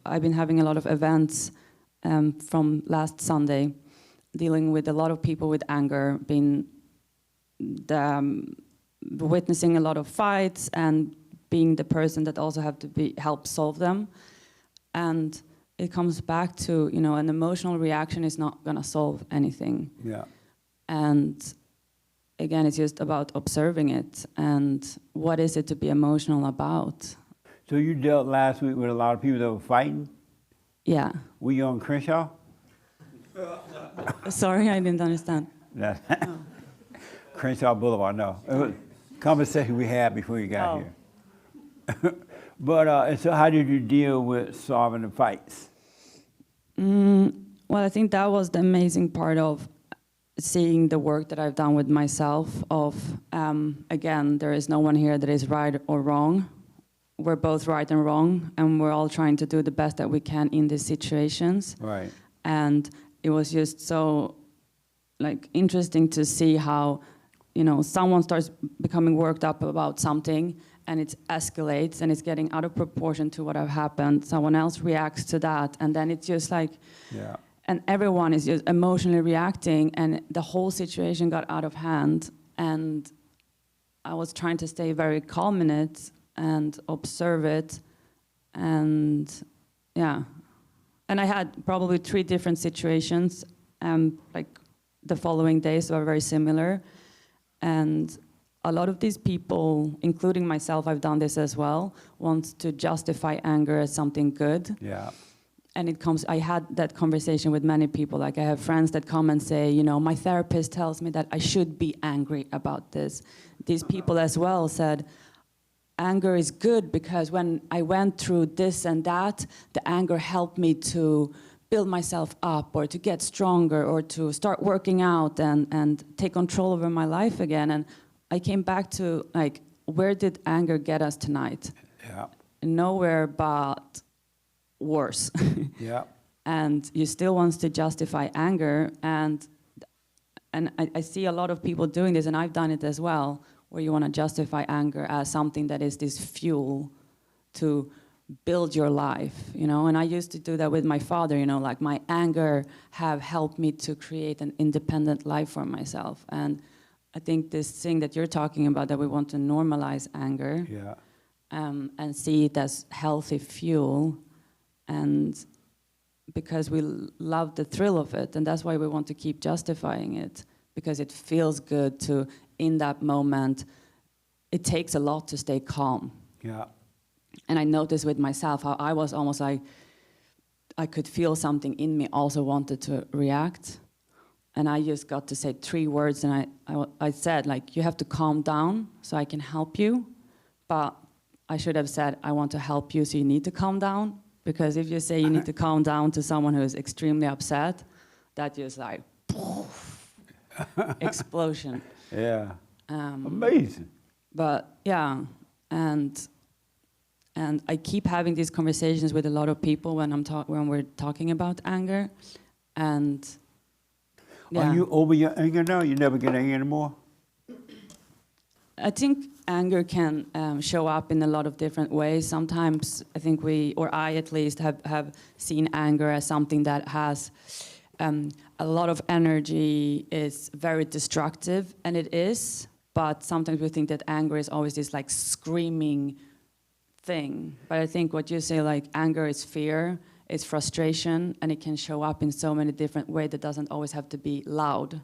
I've been having a lot of events from last Sunday, dealing with a lot of people with anger, witnessing a lot of fights and being the person that also have to help solve them. And it comes back to, an emotional reaction is not going to solve anything. Yeah. And again, it's just about observing it and what is it to be emotional about. So you dealt last week with a lot of people that were fighting? Yeah. Were you on Crenshaw? Sorry, I didn't understand. Oh. Crenshaw Boulevard, no. It was a conversation we had before you got here. But and so how did you deal with solving the fights? Well, I think that was the amazing part of seeing the work that I've done with myself of, again, there is no one here that is right or wrong. We're both right and wrong, and we're all trying to do the best that we can in these situations. Right. And it was just so interesting to see how, someone starts becoming worked up about something and it escalates and it's getting out of proportion to what have happened. Someone else reacts to that, and then it's just yeah. And everyone is just emotionally reacting, and the whole situation got out of hand. And I was trying to stay very calm in it and observe it, and yeah. And I had probably 3 different situations, the following days were very similar. And a lot of these people, including myself, I've done this as well, want to justify anger as something good. Yeah. And I had that conversation with many people. I have friends that come and say, my therapist tells me that I should be angry about this. These people as well said, anger is good because when I went through this and that, the anger helped me to build myself up or to get stronger or to start working out and take control over my life again. And I came back to, where did anger get us tonight? Yeah. Nowhere but worse. Yeah. And you still want to justify anger, and I see a lot of people doing this, and I've done it as well, where you want to justify anger as something that is this fuel to build your life, and I used to do that with my father, my anger have helped me to create an independent life for myself. And I think this thing that you're talking about, that we want to normalize anger, yeah. And see it as healthy fuel, and because we love the thrill of it, and that's why we want to keep justifying it, because it feels good to, in that moment, it takes a lot to stay calm. Yeah. And I noticed with myself how I was almost I could feel something in me also wanted to react, and I just got to say 3 words, and I said, you have to calm down so I can help you, but I should have said, I want to help you, so you need to calm down. Because if you say you need to calm down to someone who is extremely upset, that just poof, explosion. Yeah. Amazing. But yeah, and I keep having these conversations with a lot of people when we're talking about anger, and yeah. Are you over your anger now? You never get angry anymore? I think anger can show up in a lot of different ways. Sometimes I think I at least, have seen anger as something that has a lot of energy, is very destructive, and it is, but sometimes we think that anger is always this screaming thing. But I think what you say, anger is fear, it's frustration, and it can show up in so many different ways that doesn't always have to be loud.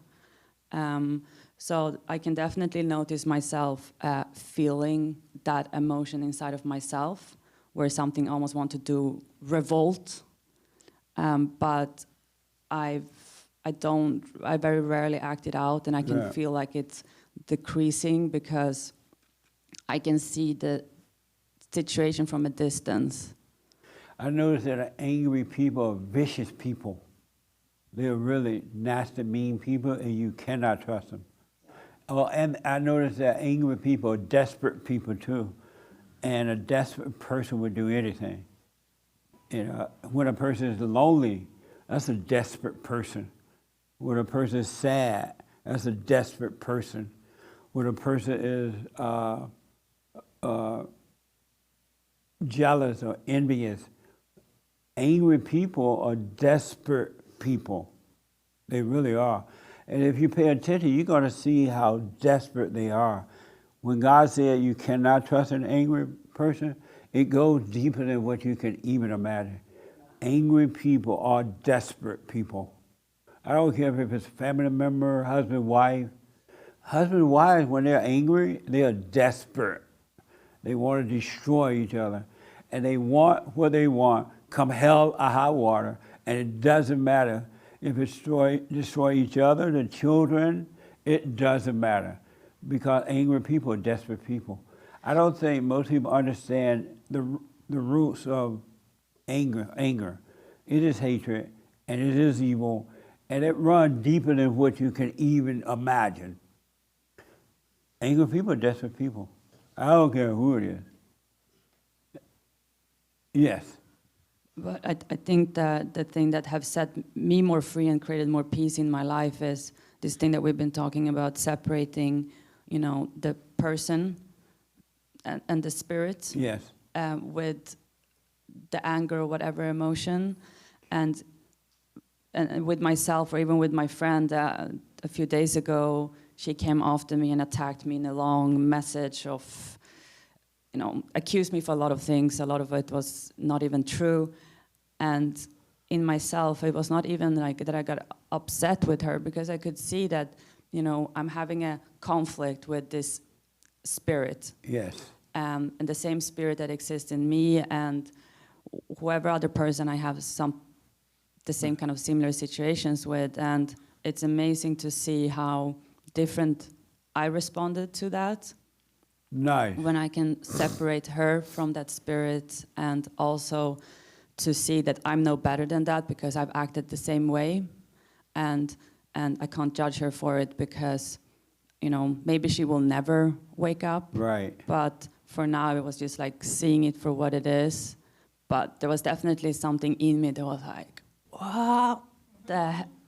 So I can definitely notice myself feeling that emotion inside of myself, where something almost want to do revolt, but I very rarely act it out, and I can feel like it's decreasing because I can see the situation from a distance. I noticed that angry people are vicious people. They're really nasty, mean people, and you cannot trust them. Oh, and I noticed that angry people are desperate people too, and a desperate person would do anything. When a person is lonely, that's a desperate person. When a person is sad, that's a desperate person. When a person is jealous or envious, angry people are desperate people. They really are. And if you pay attention, you're going to see how desperate they are. When God said you cannot trust an angry person, it goes deeper than what you can even imagine. Angry people are desperate people. I don't care if it's a family member, husband, wife. Husband and wives, when they're angry, they are desperate. They want to destroy each other. And they want what they want, come hell or high water. And it doesn't matter if it destroy each other, the children, it doesn't matter. Because angry people are desperate people. I don't think most people understand the roots of anger. It is hatred, and it is evil, and it runs deeper than what you can even imagine. Angry people are desperate people. I don't care who it is. Yes. But I think that the thing that have set me more free and created more peace in my life is this thing that we've been talking about, separating, the person and the spirit. Yes. With the anger or whatever emotion, and with myself or even with my friend. A few days ago, she came after me and attacked me in a long message of, accused me for a lot of things. A lot of it was not even true. And in myself, it was not even like that I got upset with her, because I could see that, I'm having a conflict with this spirit. Yes. And the same spirit that exists in me and whoever other person I have the same kind of similar situations with. And it's amazing to see how different I responded to that. Nice. When I can separate her from that spirit, and also to see that I'm no better than that because I've acted the same way, and I can't judge her for it because, maybe she will never wake up. Right. But for now, it was just like seeing it for what it is. But there was definitely something in me that was like,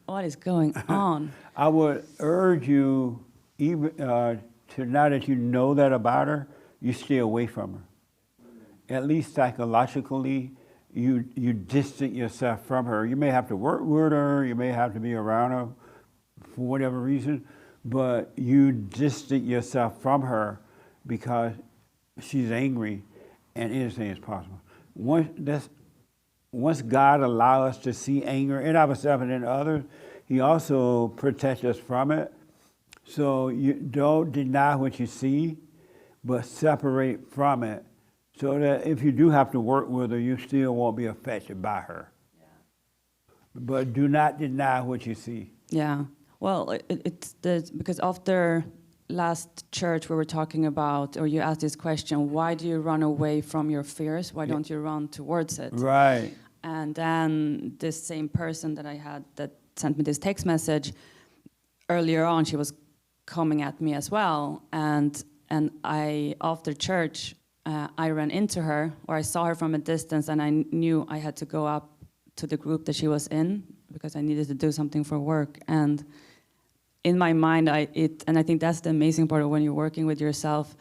what is going on? I would urge you, even to now that you know that about her, you stay away from her. At least psychologically, you distance yourself from her. You may have to work with her, you may have to be around her for whatever reason, but you distance yourself from her because she's angry, and anything is possible. Once God allows us to see anger in ourselves and in others, He also protects us from it. So you don't deny what you see, but separate from it, so that if you do have to work with her, you still won't be affected by her. Yeah. But do not deny what you see. Yeah. Well, because after last church we were talking about, or you asked this question, why do you run away from your fears? Why don't you run towards it? Right. And then this same person that I had that sent me this text message, earlier on, she was coming at me as well. And I, after church, I ran into her, or I saw her from a distance, and I knew I had to go up to the group that she was in because I needed to do something for work. And in my mind, and I think that's the amazing part of when you're working with yourself,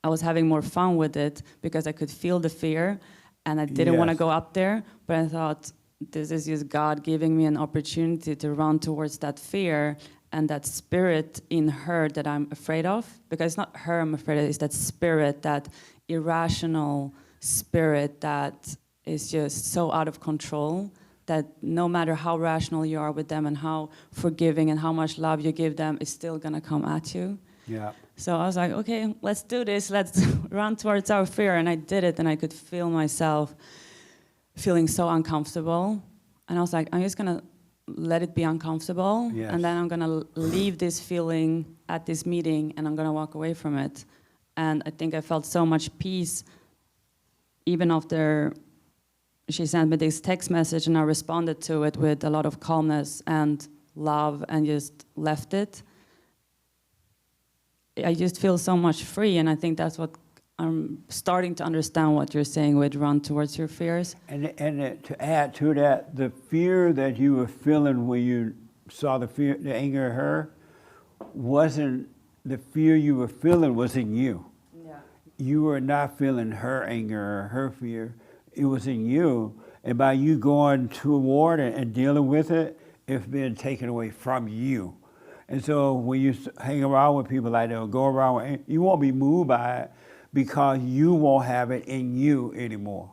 I was having more fun with it because I could feel the fear, and I didn't want to go up there, but I thought, this is just God giving me an opportunity to run towards that fear and that spirit in her that I'm afraid of. Because it's not her I'm afraid of, it's that spirit, that irrational spirit that is just so out of control that no matter how rational you are with them and how forgiving and how much love you give them, it's still gonna come at you. Yeah. So I was like, okay, let's do this. Let's run towards our fear. And I did it, and I could feel myself feeling so uncomfortable. And I was like, I'm just gonna let it be uncomfortable. Yes. And then I'm gonna leave this feeling at this meeting, and I'm gonna walk away from it. And I think I felt so much peace even after she sent me this text message, and I responded to it with a lot of calmness and love and just left it. I just feel so much free, and I think that's what I'm starting to understand what you're saying with run towards your fears. And to add to that, the fear that you were feeling when you saw the anger of her, wasn't the fear you were feeling was in you. Yeah. You were not feeling her anger or her fear. It was in you, And by you going toward it and dealing with it, it's being taken away from you. And so when you hang around with people like that or go around with, you won't be moved by it because you won't have it in you anymore.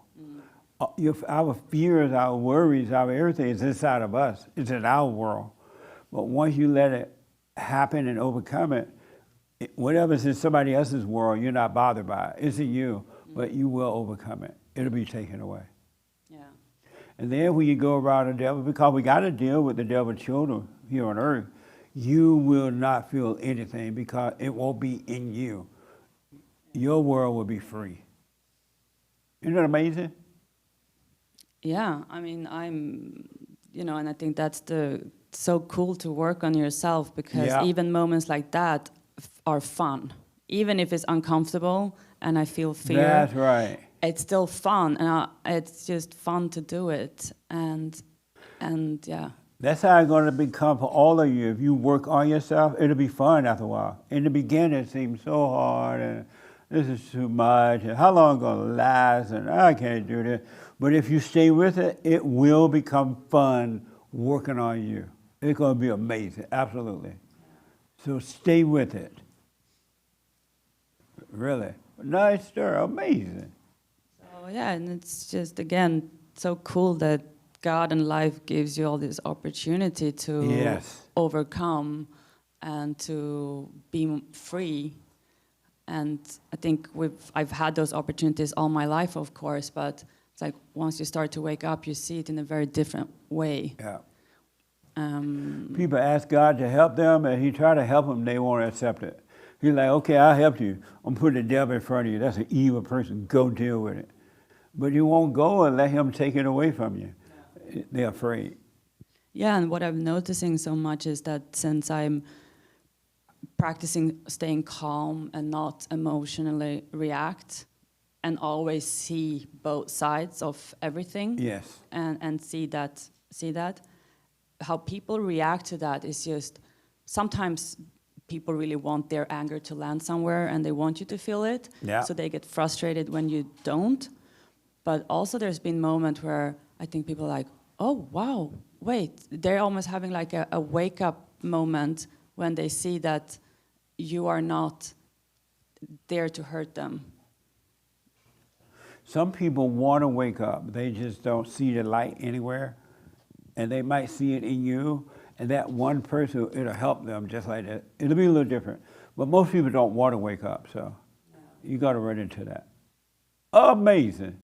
Our fears, our worries, our everything is inside of us. It's in our world. But once you let it happen and overcome it, whatever's in somebody else's world, you're not bothered by it. It's in you, but you will overcome it. It'll be taken away. Yeah. And then when you go around the devil, because we got to deal with the devil's children here on earth, you will not feel anything because it won't be in you. Your world will be free. Isn't that amazing? Yeah, I mean, and I think that's so cool to work on yourself because even moments like that are fun. Even if it's uncomfortable and I feel fear. That's right. It's still fun, and it's just fun to do it, and yeah. That's how it's going to become for all of you. If you work on yourself, it'll be fun after a while. In the beginning, it seems so hard, and this is too much, and how long is it going to last, and I can't do this. But if you stay with it, it will become fun working on you. It's going to be amazing, absolutely. So stay with it. Really. Nice story, amazing. So yeah, and it's just, again, so cool that God and life gives you all this opportunity to overcome and to be free. And I think I've had those opportunities all my life, of course, but it's like once you start to wake up, you see it in a very different way. Yeah. People ask God to help them, and He try to help them, they won't accept it. He's like, okay, I'll help you. I'm putting the devil in front of you. That's an evil person. Go deal with it. But you won't go and let him take it away from you. They're afraid. Yeah, and what I'm noticing so much is that since I'm practicing staying calm and not emotionally react and always see both sides of everything. Yes. And see that how people react to that is just sometimes people really want their anger to land somewhere and they want you to feel it. Yeah. So they get frustrated when you don't. But also there's been moments where I think people are like, oh, wow, wait. They're almost having like a wake-up moment when they see that you are not there to hurt them. Some people want to wake up. They just don't see the light anywhere. And they might see it in you. And that one person, it'll help them just like that. It'll be a little different. But most people don't want to wake up. So you got to run into that. Amazing.